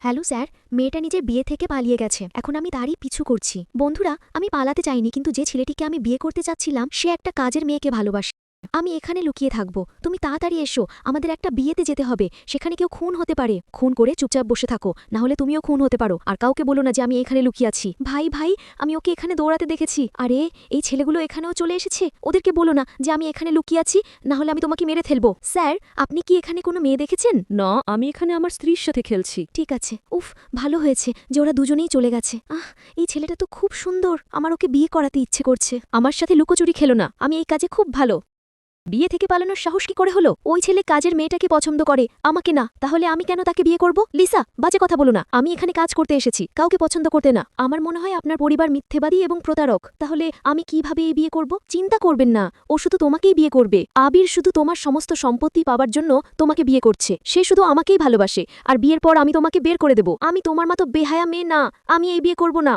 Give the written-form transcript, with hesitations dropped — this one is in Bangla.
হ্যালো স্যার, মেয়েটা নিজের বিয়ে থেকে পালিয়ে গেছে। এখন আমি তারই পিছু করছি। বন্ধুরা, আমি পালাতে চাইনি, কিন্তু যে ছেলেটিকে আমি বিয়ে করতে চাচ্ছিলাম সে একটা কাজের মেয়েকে ভালোবাসে। আমি এখানে লুকিয়ে থাকবো, তুমি তাড়াতাড়ি এসো, আমাদের একটা বিয়েতে যেতে হবে। সেখানে কেউ খুন হতে পারে। খুন করে চুপচাপ বসে থাকো, না হলে তুমিও খুন হতে পারো। আর কাউকে বলো না যে আমি এখানে লুকিয়ে আছি। ভাই ভাই, আমি ওকে এখানে দৌড়াতে দেখেছি। আরে, এই ছেলেগুলো এখানেও চলে এসেছে। ওদেরকে বলো না যে আমি এখানে লুকিয়ে আছি, না হলে আমি তোমাকে মেরে ফেলবো। স্যার, আপনি কি এখানে কোনো মেয়ে দেখেছেন? না, আমি এখানে আমার স্ত্রীর সাথে খেলছি। ঠিক আছে। উফ, ভালো হয়েছে যে ওরা দুজনেই চলে গেছে। এই ছেলেটা তো খুব সুন্দর, আমার ওকে বিয়ে করাতে ইচ্ছে করছে। আমার সাথে লুকোচুরি খেলো না, আমি এই কাজে খুব ভালো। বিয়ে থেকে পালানোর সাহস কি করে হলো? ওই ছেলে কাজের মেয়েটাকে পছন্দ করে, আমাকে না। তাহলে আমি কেন তাকে বিয়ে করব? লিসা, বাজে কথা বলো না। আমি এখানে কাজ করতে এসেছি, কাউকে পছন্দ করতে না। আমার মনে হয় আপনার পরিবার মিথ্যেবাদী এবং প্রতারক। তাহলে আমি কিভাবে এই বিয়ে করব? চিন্তা করবেন না, ও শুধু তোমাকেই বিয়ে করবে। আবির শুধু তোমার সমস্ত সম্পত্তি পাওয়ার জন্য তোমাকে বিয়ে করছে। সে শুধু আমাকেই ভালোবাসে, আর বিয়ের পর আমি তোমাকে বের করে দেব। আমি তোমার মতো বেহায়া মেয়ে না, আমি এই বিয়ে করব না।